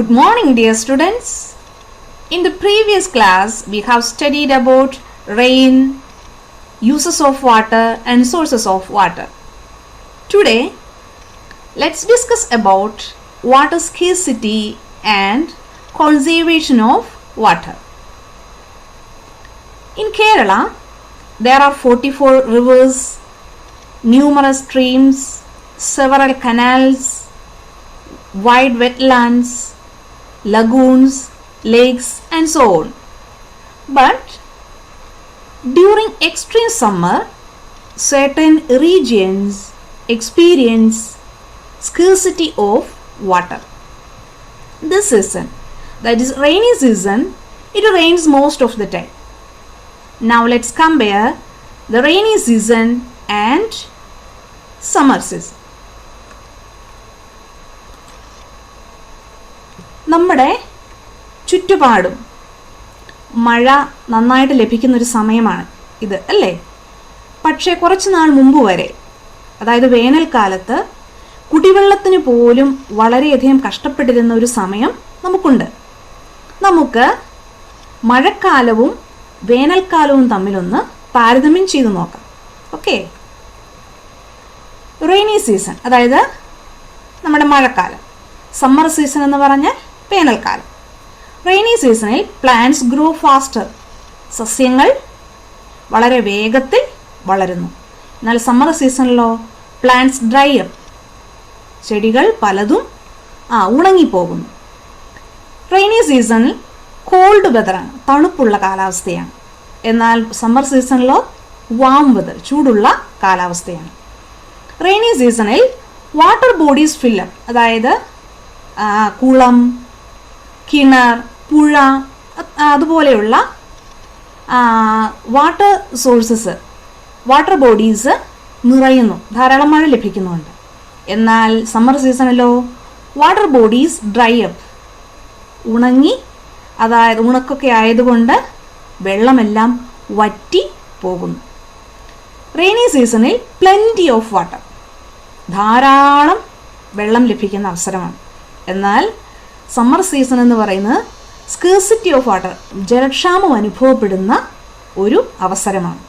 Good morning, dear students. In the previous class, we have studied about rain, uses of water and sources of water. Today, let's discuss about water scarcity and conservation of water. In Kerala, there are 44 rivers, numerous streams, several canals, wide wetlands, lagoons, lakes and so on. But during extreme summer, certain regions experience scarcity of water. This season, that is rainy season, it rains most of the time. Now let's compare the rainy season and summer season. നമ്മുടെ ചുറ്റുപാടും മഴ നന്നായിട്ട് ലഭിക്കുന്നൊരു സമയമാണ് ഇത് അല്ലേ? പക്ഷേ കുറച്ച് നാൾ മുമ്പ് വരെ, അതായത് വേനൽക്കാലത്ത് കുടിവെള്ളത്തിന് പോലും വളരെയധികം കഷ്ടപ്പെട്ടിരുന്ന ഒരു സമയം നമുക്കുണ്ട്. നമുക്ക് മഴക്കാലവും വേനൽക്കാലവും തമ്മിലൊന്ന് താരതമ്യം ചെയ്തു നോക്കാം. ഓക്കെ, റെയിനി സീസൺ അതായത് നമ്മുടെ മഴക്കാലം, സമ്മർ സീസൺ എന്ന് പറഞ്ഞാൽ വേനൽക്കാലം. റെയിനി സീസണിൽ പ്ലാന്റ്സ് ഗ്രോ ഫാസ്റ്റർ, സസ്യങ്ങൾ വളരെ വേഗത്തിൽ വളരുന്നു. എന്നാൽ സമ്മർ സീസണിലോ പ്ലാന്റ്സ് ഡ്രൈ അപ്പ്, ചെടികൾ പലതും ഉണങ്ങിപ്പോകുന്നു. റെയിനി സീസണിൽ കോൾഡ് വെതറാണ്, തണുപ്പുള്ള കാലാവസ്ഥയാണ്. എന്നാൽ സമ്മർ സീസണിലോ വാം വെതർ, ചൂടുള്ള കാലാവസ്ഥയാണ്. റെയിനി സീസണിൽ വാട്ടർ ബോഡീസ് ഫില്ലപ്പ്, അതായത് കുളം, കിണർ, പുഴ, അതുപോലെയുള്ള വാട്ടർ സോഴ്സസ്, വാട്ടർ ബോഡീസ് നിറയുന്നു, ധാരാളം മഴ ലഭിക്കുന്നുണ്ട്. എന്നാൽ സമ്മർ സീസണിലോ വാട്ടർ ബോഡീസ് ഡ്രൈ അപ്പ്, ഉണങ്ങി, അതായത് ഉണക്കൊക്കെ ആയതുകൊണ്ട് വെള്ളമെല്ലാം വറ്റി പോകുന്നു. റെയിനി സീസണിൽ പ്ലെന്റി ഓഫ് വാട്ടർ, ധാരാളം വെള്ളം ലഭിക്കുന്ന അവസരമാണ്. എന്നാൽ സമ്മർ സീസൺ എന്ന് പറയുന്നത് സ്കേഴ്സിറ്റി ഓഫ് വാട്ടർ, ജലക്ഷാമം അനുഭവപ്പെടുന്ന ഒരു അവസരമാണ്.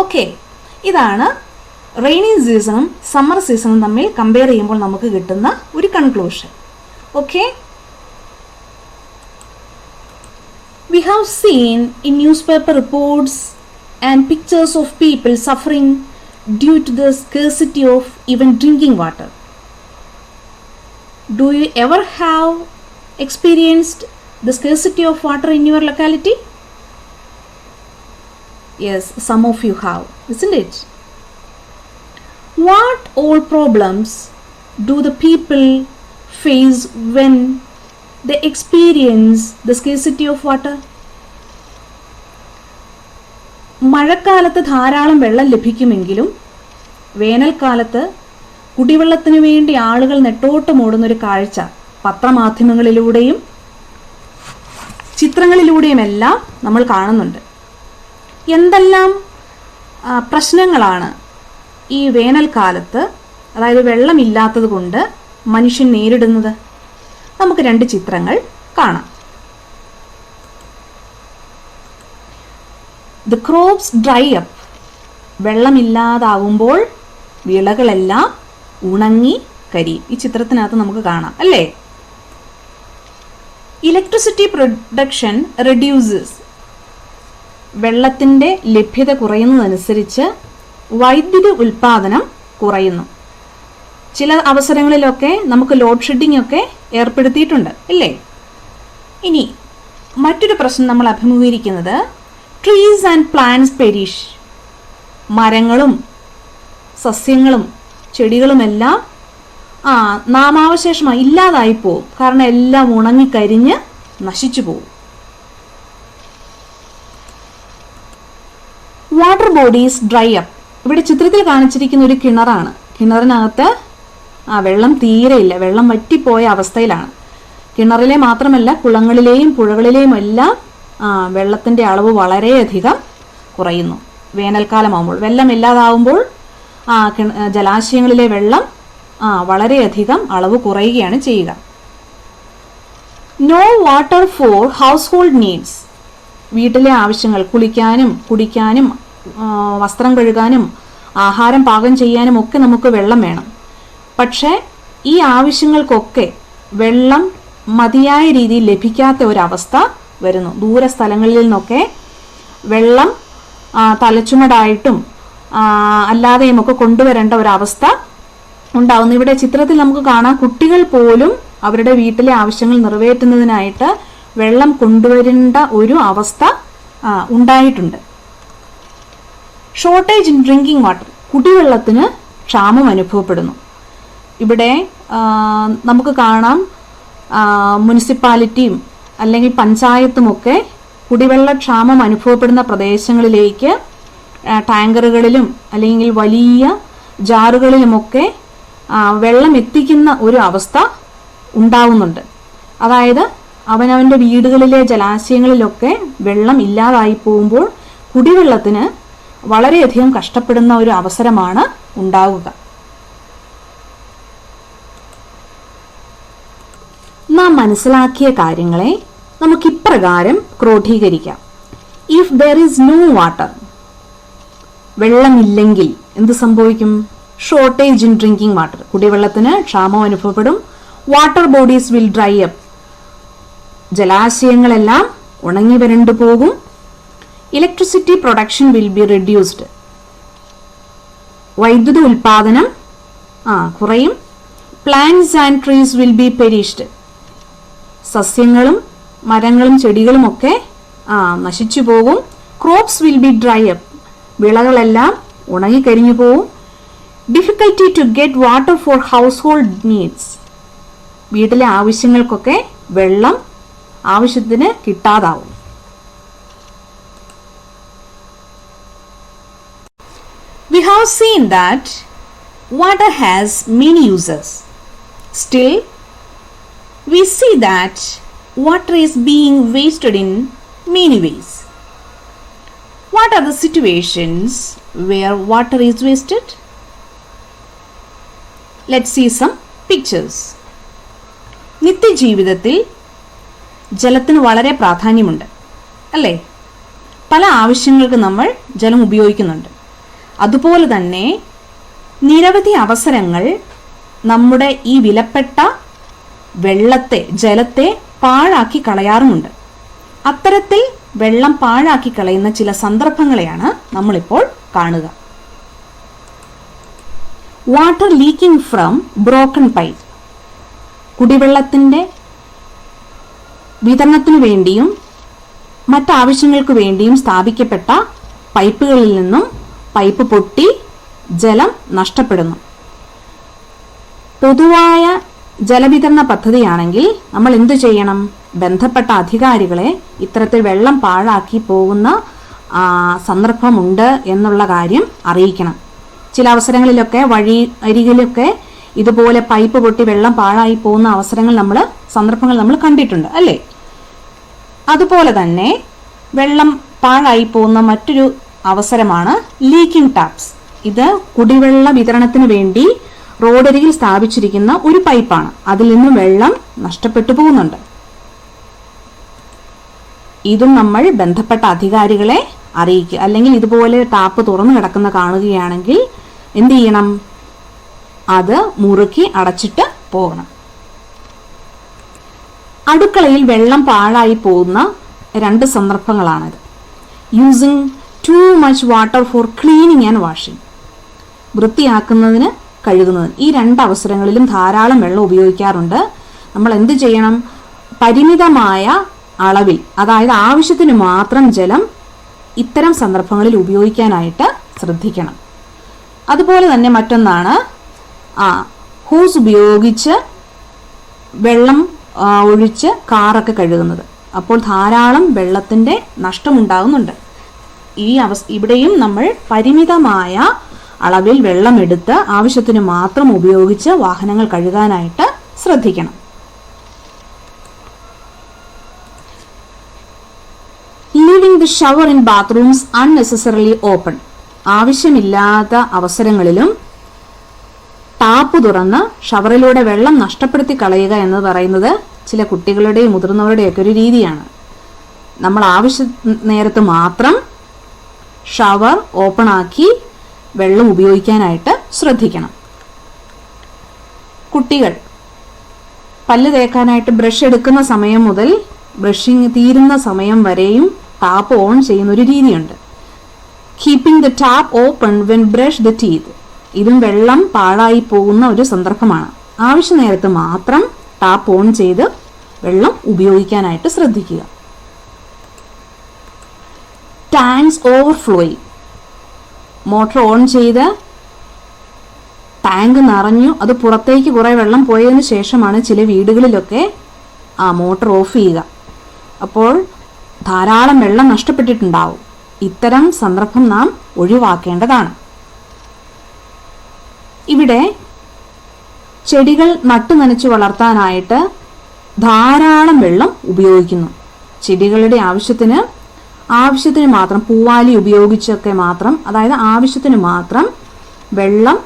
ഓക്കെ, ഇതാണ് റെയിനി സീസണും സമ്മർ സീസണും തമ്മിൽ കമ്പയർ ചെയ്യുമ്പോൾ നമുക്ക് കിട്ടുന്ന ഒരു conclusion. Okay, we have seen in newspaper reports and pictures of people suffering due to the scarcity of even drinking water. Do you ever have experienced the scarcity of water in your locality? Yes, some of you have, isn't it? What all problems do the people face when they experience the scarcity of water? മഴക്കാലത്ത് ധാരാളം വെള്ളം ലഭിക്കുമെങ്കിലും വേനൽക്കാലത്ത് കുടിവെള്ളത്തിനു വേണ്ടി ആളുകൾ നെട്ടോട്ടമോടുന്നൊരു കാഴ്ച പത്രമാധ്യമങ്ങളിലൂടെയും ചിത്രങ്ങളിലൂടെയുമെല്ലാം നമ്മൾ കാണുന്നുണ്ട്. എന്തെല്ലാം പ്രശ്നങ്ങളാണ് ഈ വേനൽക്കാലത്ത്, അതായത് വെള്ളമില്ലാത്തത് കൊണ്ട് മനുഷ്യൻ നേരിടുന്നത്? നമുക്ക് രണ്ട് ചിത്രങ്ങൾ കാണാം. ദ ക്രോപ്സ് ഡ്രൈ അപ്പ്, വെള്ളമില്ലാതാവുമ്പോൾ വിളകളെല്ലാം ഉണങ്ങി കരിയും. ഈ ചിത്രത്തിനകത്ത് നമുക്ക് കാണാം അല്ലേ? ഇലക്ട്രിസിറ്റി പ്രൊഡക്ഷൻ റെഡ്യൂസസ്, വെള്ളത്തിൻ്റെ ലഭ്യത കുറയുന്നതനുസരിച്ച് വൈദ്യുതി ഉൽപാദനം കുറയുന്നു. ചില അവസരങ്ങളിലൊക്കെ നമുക്ക് ലോഡ് ഷെഡിംഗ് ഒക്കെ ഏർപ്പെടുത്തിയിട്ടുണ്ട് അല്ലേ? ഇനി മറ്റൊരു പ്രശ്നം നമ്മൾ അഭിമുഖീകരിക്കുന്നത് ട്രീസ് ആൻഡ് പ്ലാന്റ്സ് പെരിഷ്, മരങ്ങളും സസ്യങ്ങളും ചെടികളുമെല്ലാം നാമാവശേഷമായി ഇല്ലാതായി പോവും. കാരണം എല്ലാം ഉണങ്ങിക്കരിഞ്ഞ് നശിച്ചു പോവും. വാട്ടർ ബോഡീസ് ഡ്രൈ അപ്പ്, ഇവിടെ ചിത്രത്തിൽ കാണിച്ചിരിക്കുന്ന ഒരു കിണറാണ്. കിണറിനകത്ത് വെള്ളം തീരെയില്ല, വെള്ളം വറ്റിപ്പോയ അവസ്ഥയിലാണ്. കിണറിലെ മാത്രമല്ല കുളങ്ങളിലെയും പുഴകളിലെയും എല്ലാം വെള്ളത്തിൻ്റെ അളവ് വളരെയധികം കുറയുന്നു. വേനൽക്കാലമാകുമ്പോൾ വെള്ളമില്ലാതാവുമ്പോൾ ജലാശയങ്ങളിലെ വെള്ളം വളരെയധികം അളവ് കുറയുകയാണ് ചെയ്യുക. No water for household needs. വീട്ടിലെ ആവശ്യങ്ങൾ, കുളിക്കാനും കുടിക്കാനും വസ്ത്രം കഴുകാനും ആഹാരം പാകം ചെയ്യാനും ഒക്കെ നമുക്ക് വെള്ളം വേണം. പക്ഷേ ഈ ആവശ്യങ്ങൾക്കൊക്കെ വെള്ളം മതിയായ രീതിയിൽ ലഭിക്കാത്ത ഒരവസ്ഥ വരുന്നു. ദൂര സ്ഥലങ്ങളിൽ നിന്നൊക്കെ വെള്ളം തലച്ചുമടായിട്ടും അല്ലാതെയും ഒക്കെ കൊണ്ടുവരേണ്ട ഒരവസ്ഥ ഉണ്ടാവുന്നു. ഇവിടെ ചിത്രത്തിൽ നമുക്ക് കാണാം, കുട്ടികൾ പോലും അവരുടെ വീട്ടിലെ ആവശ്യങ്ങൾ നിറവേറ്റുന്നതിനായിട്ട് വെള്ളം കൊണ്ടുവരേണ്ട ഒരു അവസ്ഥ ഉണ്ടായിട്ടുണ്ട്. Shortage in drinking water. കുടിവെള്ളത്തിന് ക്ഷാമം അനുഭവപ്പെടുന്നു. ഇവിടെ നമുക്ക് കാണാം, മുനിസിപ്പാലിറ്റിയും അല്ലെങ്കിൽ പഞ്ചായത്തുമൊക്കെ കുടിവെള്ളക്ഷാമം അനുഭവപ്പെടുന്ന പ്രദേശങ്ങളിലേക്ക് ടാങ്കറുകളിലും അല്ലെങ്കിൽ വലിയ ജാറുകളിലുമൊക്കെ വെള്ളം എത്തിക്കുന്ന ഒരു അവസ്ഥ ഉണ്ടാവുന്നുണ്ട്. അതായത് അവനവൻ്റെ വീടുകളിലെ ജലാശയങ്ങളിലൊക്കെ വെള്ളം ഇല്ലാതായി പോകുമ്പോൾ കുടിവെള്ളത്തിന് വളരെയധികം കഷ്ടപ്പെടുന്ന ഒരു അവസരമാണ് ഉണ്ടാവുക. നാം മനസ്സിലാക്കിയ കാര്യങ്ങളെ നമുക്കിപ്രകാരം ക്രോഡീകരിക്കാം. If there is no water, വെള്ളമില്ലെങ്കിൽ എന്ത് സംഭവിക്കും? ഷോർട്ടേജ് ഇൻ ഡ്രിങ്കിങ് വാട്ടർ, കുടിവെള്ളത്തിന് ക്ഷാമം അനുഭവപ്പെടും. Water bodies will dry up, ജലാശയങ്ങളെല്ലാം ഉണങ്ങി വരണ്ടു പോകും. Electricity production will be reduced, വൈദ്യുത ഉൽപാദനം കുറയും. Plants and trees will be perished, സസ്യങ്ങളും മരങ്ങളും ചെടികളും ഒക്കെ നശിച്ചു പോകും. Crops will be dry up, വിളകളെല്ലാം ഉണങ്ങിക്കരിഞ്ഞു പോകും. Difficulty to get water for household needs, വീട്ടിലെ ആവശ്യങ്ങൾക്കൊക്കെ വെള്ളം ആവശ്യത്തിന് കിട്ടാതാവും. We have seen that water has many uses. Still, we see that water is being wasted in many ways. What are the situations where water is wasted? Let's see some pictures. നിത്യജീവിതത്തിൽ ജലത്തിന് വളരെ പ്രാധാന്യമുണ്ട്, അല്ലേ? പല ആവശ്യങ്ങൾക്ക് നമ്മൾ ജലം ഉപയോഗിക്കുന്നുണ്ട്. അതുപോലെ തന്നെ നിരവധി അവസരങ്ങൾ നമ്മുടെ ഈ വിലപ്പെട്ട ജലത്തെ പാഴാക്കി കളയാറുമുണ്ട്. അത്തരത്തിൽ വെള്ളം പാഴാക്കി കളയുന്ന ചില സന്ദർഭങ്ങളെയാണ് നമ്മളിപ്പോൾ കാണുക. Water leaking from broken pipe, കുടിവെള്ളത്തിൻ്റെ വിതരണത്തിനു വേണ്ടിയും മറ്റാവശ്യങ്ങൾക്ക് വേണ്ടിയും സ്ഥാപിക്കപ്പെട്ട പൈപ്പുകളിൽ നിന്നും പൈപ്പ് പൊട്ടി ജലം നഷ്ടപ്പെടുന്നു. പൊതുവായ ജലവിതരണ പദ്ധതിയാണെങ്കിൽ നമ്മൾ എന്തു ചെയ്യണം? ബന്ധപ്പെട്ട അധികാരികളെ ഇത്തരത്തിൽ വെള്ളം പാഴാക്കി പോകുന്ന സന്ദർഭമുണ്ട് എന്നുള്ള കാര്യം അറിയിക്കണം. ചില അവസരങ്ങളിലൊക്കെ വഴി അരികിലൊക്കെ ഇതുപോലെ പൈപ്പ് പൊട്ടി വെള്ളം പാഴായി പോകുന്ന സന്ദർഭങ്ങൾ നമ്മൾ കണ്ടിട്ടുണ്ട്, അല്ലേ? അതുപോലെ തന്നെ വെള്ളം പാഴായി പോകുന്ന മറ്റൊരു അവസരമാണ് ലീക്കിംഗ് ടാപ്സ്. ഇത് കുടിവെള്ള വിതരണത്തിന് വേണ്ടി റോഡരികിൽ സ്ഥാപിച്ചിരിക്കുന്ന ഒരു പൈപ്പാണ്. അതിൽ നിന്ന് വെള്ളം നഷ്ടപ്പെട്ടു പോകുന്നുണ്ട്. ഇതും നമ്മൾ ബന്ധപ്പെട്ട അധികാരികളെ അറിയിക്കുക. അല്ലെങ്കിൽ ഇതുപോലെ ടാപ്പ് തുറന്നു കിടക്കുന്ന കാണുകയാണെങ്കിൽ എന്ത് ചെയ്യണം? അത് മുറുക്കി അടച്ചിട്ട് പോകണം. അടുക്കളയിൽ വെള്ളം പാഴായി പോകുന്ന രണ്ട് സന്ദർഭങ്ങളാണിത്. Using too much water for cleaning and washing, വൃത്തിയാക്കുന്നതിന് കഴുകുന്നതിന്. ഈ രണ്ട് അവസരങ്ങളിലും ധാരാളം വെള്ളം ഉപയോഗിക്കാറുണ്ട്. നമ്മൾ എന്ത് ചെയ്യണം? പരിമിതമായ അളവിൽ, അതായത് ആവശ്യത്തിന് മാത്രം ജലം ഇത്തരം സന്ദർഭങ്ങളിൽ ഉപയോഗിക്കാനായിട്ട് ശ്രദ്ധിക്കണം. അതുപോലെ തന്നെ മറ്റൊന്നാണ് ഹോസ് ഉപയോഗിച്ച് വെള്ളം ഒഴിച്ച് കാറൊക്കെ കഴുകുന്നത്. അപ്പോൾ ധാരാളം വെള്ളത്തിൻ്റെ നഷ്ടമുണ്ടാകുന്നുണ്ട്. ഇവിടെയും നമ്മൾ പരിമിതമായ അളവിൽ വെള്ളമെടുത്ത് ആവശ്യത്തിന് മാത്രം ഉപയോഗിച്ച് വാഹനങ്ങൾ കഴുകാനായിട്ട് ശ്രദ്ധിക്കണം. Leaving the shower in bathrooms unnecessarily open, ആവശ്യമില്ലാത്ത അവസരങ്ങളിലും ടാപ്പ് തുറന്ന് ഷവറിലൂടെ വെള്ളം നഷ്ടപ്പെടുത്തി കളയുക എന്ന് പറയുന്നത് ചില കുട്ടികളുടെയും മുതിർന്നവരുടെയൊക്കെ ഒരു രീതിയാണ്. നമ്മൾ ആവശ്യ നേരത്ത് മാത്രം ഷവർ ഓപ്പൺ ആക്കി വെള്ളം ഉപയോഗിക്കാനായിട്ട് ശ്രദ്ധിക്കണം. കുട്ടികൾ പല്ല് തേക്കാനായിട്ട് ബ്രഷ് എടുക്കുന്ന സമയം മുതൽ ബ്രഷിങ് തീരുന്ന സമയം വരെയും ടാപ്പ് ഓൺ ചെയ്യുന്ന ഒരു രീതിയുണ്ട്. Keeping the tap open when brush the teeth. ഇതും വെള്ളം പാഴായി പോകുന്ന ഒരു സന്ദർഭമാണ്. ആവശ്യ നേരത്ത് മാത്രം ടാപ്പ് ഓൺ ചെയ്ത് വെള്ളം ഉപയോഗിക്കാനായിട്ട് ശ്രദ്ധിക്കുക. Tanks overflowing. മോട്ടോർ ഓൺ ചെയ്ത് ടാങ്ക് നിറഞ്ഞു, അത് പുറത്തേക്ക് കുറേ വെള്ളം പോയതിന് ശേഷമാണ് ചില വീടുകളിലൊക്കെ ആ മോട്ടോർ ഓഫ് ചെയ്യുക. അപ്പോൾ ധാരാളം വെള്ളം നഷ്ടപ്പെട്ടിട്ടുണ്ടാവും. ഇത്തരം സന്ദർഭം നാം ഒഴിവാക്കേണ്ടതാണ്. ഇവിടെ ചെടികൾ നട്ടു നനച്ചു വളർത്താനായിട്ട് ധാരാളം വെള്ളം ഉപയോഗിക്കുന്നു. ചെടികളുടെ ആവശ്യത്തിന് മാത്രം പൂവാലി ഉപയോഗിച്ചൊക്കെ മാത്രം, അതായത് ആവശ്യത്തിന് മാത്രം വെള്ളം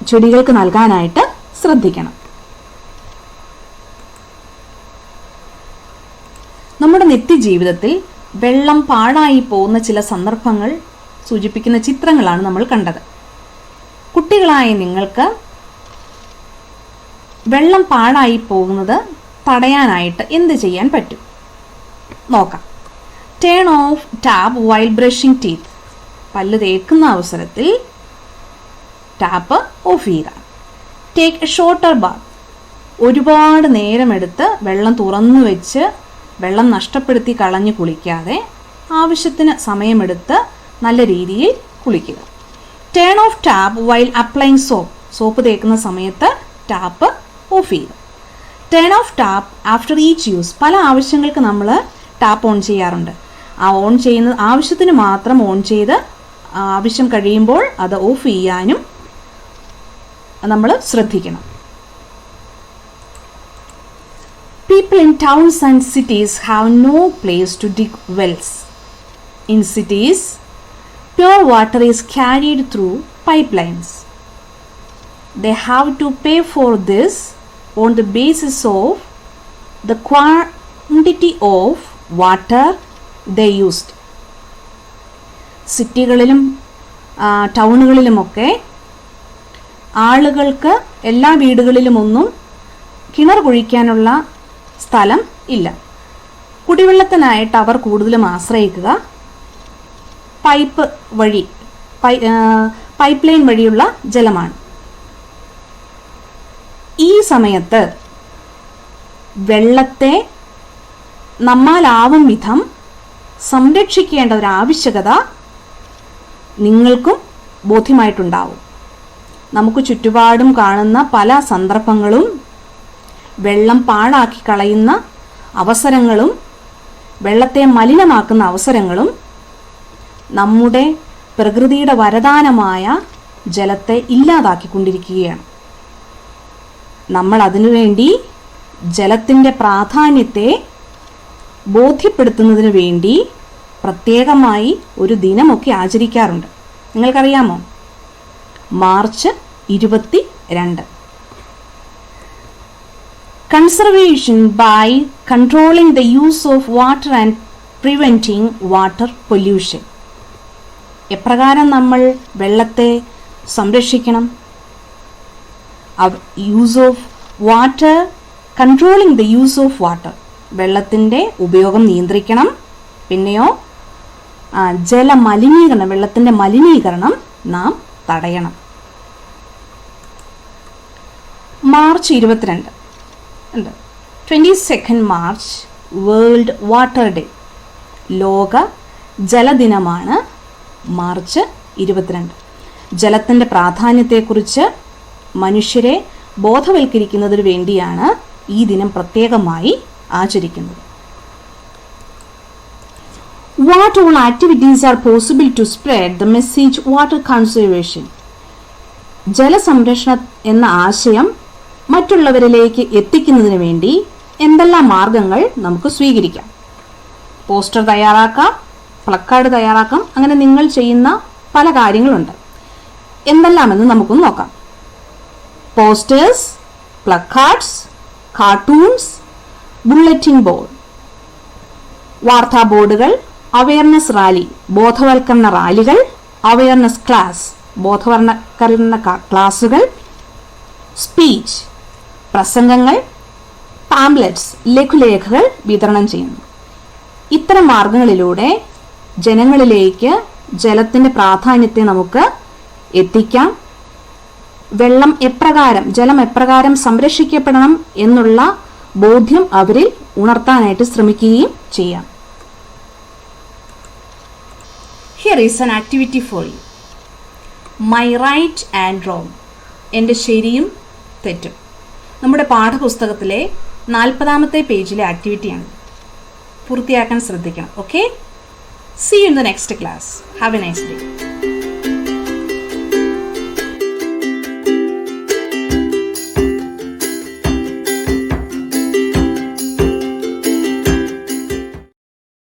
ചെടികൾക്ക് നൽകാനായിട്ട് ശ്രദ്ധിക്കണം. നമ്മുടെ നിത്യജീവിതത്തിൽ വെള്ളം പാഴായി പോകുന്ന ചില സന്ദർഭങ്ങൾ സൂചിപ്പിക്കുന്ന ചിത്രങ്ങളാണ് നമ്മൾ കണ്ടത്. കുട്ടികളായ നിങ്ങൾക്ക് വെള്ളം പാഴായി പോകുന്നത് തടയാനായിട്ട് എന്ത് ചെയ്യാൻ പറ്റും നോക്കാം. Turn off tap while brushing teeth. പല്ല് തേക്കുന്ന അവസരത്തിൽ ടാപ്പ് ഓഫ് ചെയ്യുക. Take a shorter bath. ഒരുപാട് നേരമെടുത്ത് വെള്ളം തുറന്നു വെച്ച് വെള്ളം നഷ്ടപ്പെടുത്തി കളഞ്ഞ് കുളിക്കാതെ ആവശ്യത്തിന് സമയമെടുത്ത് നല്ല രീതിയിൽ കുളിക്കുക. Turn off tap while applying soap. Soap തേക്കുന്ന സമയത്ത് ടാപ്പ് ഓഫ് ചെയ്യുക. Turn off tap after each use. പല ആവശ്യങ്ങൾക്ക് നമ്മൾ ടാപ്പ് ഓൺ ചെയ്യാറുണ്ട്. ആ ഓൺ ചെയ്യുന്നത് ആവശ്യത്തിന് മാത്രം ഓൺ ചെയ്ത് ആവശ്യം കഴിയുമ്പോൾ അത് ഓഫ് ചെയ്യാനും നമ്മൾ ശ്രദ്ധിക്കണം. People in towns and cities have no place to dig wells. In cities, pure water is carried through pipelines. They have to pay for this on the basis of the quantity of water they used. സിറ്റികളിലും ടൗണുകളിലുമൊക്കെ ആളുകൾക്ക് എല്ലാ വീടുകളിലുമൊന്നും കിണർ കുഴിക്കാനുള്ള സ്ഥലം ഇല്ല. കുടിവെള്ളത്തിനായിട്ട് അവർ കൂടുതലും ആശ്രയിക്കുക pipe line വഴിയുള്ള ജലമാണ്. ഈ സമയത്ത് വെള്ളത്തെ നമ്മാലാവും വിധം സംരക്ഷിക്കേണ്ട ഒരു ആവശ്യകത നിങ്ങൾക്കും ബോധ്യമായിട്ടുണ്ടാവും. നമുക്ക് ചുറ്റുപാടും കാണുന്ന പല സന്ദർഭങ്ങളും വെള്ളം പാഴാക്കി കളയുന്ന അവസരങ്ങളും വെള്ളത്തെ മലിനമാക്കുന്ന അവസരങ്ങളും നമ്മുടെ പ്രകൃതിയുടെ വരദാനമായ ജലത്തെ ഇല്ലാതാക്കിക്കൊണ്ടിരിക്കുകയാണ്. നമ്മൾ അതിനുവേണ്ടി ജലത്തിൻ്റെ പ്രാധാന്യത്തെ ബോധ്യപ്പെടുത്തുന്നതിന് വേണ്ടി പ്രത്യേകമായി ഒരു ദിനമൊക്കെ ആചരിക്കാറുണ്ട്. നിങ്ങൾക്കറിയാമോ? March 22. Conservation by controlling the use of water and preventing water pollution. എപ്രകാരം നമ്മൾ വെള്ളത്തെ സംരക്ഷിക്കണം? Use of water, controlling the use of water. വെള്ളത്തിൻ്റെ ഉപയോഗം നിയന്ത്രിക്കണം. പിന്നെയോ വെള്ളത്തിൻ്റെ മലിനീകരണം നാം തടയണം. March 22 22 March world water day. ലോക ജലദിനമാണ് മാർച്ച് 22. ജലത്തിൻ്റെ പ്രാധാന്യത്തെക്കുറിച്ച് മനുഷ്യരെ ബോധവൽക്കരിക്കുന്നതിന് വേണ്ടിയാണ് ഈ ദിനം പ്രത്യേകമായി ആചരിക്കുന്നത്. What all activities are possible to spread the message water conservation? ജലസംരക്ഷണം എന്ന ആശയം മറ്റുള്ളവരിലേക്ക് എത്തിക്കുന്നതിന് വേണ്ടി എന്തെല്ലാം മാർഗങ്ങൾ നമുക്ക് സ്വീകരിക്കാം? പോസ്റ്റർ തയ്യാറാക്കാം, പ്ലക്കാർഡ് തയ്യാറാക്കാം. അങ്ങനെ നിങ്ങൾ ചെയ്യുന്ന പല കാര്യങ്ങളുണ്ട്. എന്തെല്ലാമെന്ന് നമുക്കൊന്ന് നോക്കാം. Posters, placards, cartoons, bulletin board, വാർത്താ ബോർഡുകൾ, അവയർനെസ് റാലി, ബോധവൽക്കരണ റാലികൾ, അവയർനെസ് ക്ലാസ്, ബോധവൽക്കരണ ക്ലാസുകൾ, സ്പീച്ച്, പ്രസംഗങ്ങൾ, പാംപ്ലെറ്റ്സ്, ലഘുലേഖകൾ വിതരണം ചെയ്യുന്നു. ഇത്തരം മാർഗങ്ങളിലൂടെ ജനങ്ങളിലേക്ക് ജലത്തിൻ്റെ പ്രാധാന്യത്തെ നമുക്ക് എത്തിക്കാം. ജലം എപ്രകാരം സംരക്ഷിക്കപ്പെടണം എന്നുള്ള ബോധ്യം അവരിൽ ഉണർത്താനായിട്ട് ശ്രമിക്കുകയും ചെയ്യാം. Here is an activity for you. My right and wrong. എൻ്റെ ശരിയും തെറ്റും. നമ്മുടെ പാഠപുസ്തകത്തിലെ 40-ാമത്തെ പേജിലെ ആക്ടിവിറ്റിയാണ്. പൂർത്തിയാക്കാൻ ശ്രദ്ധിക്കണം. Okay, see you in the next class. Have a nice day.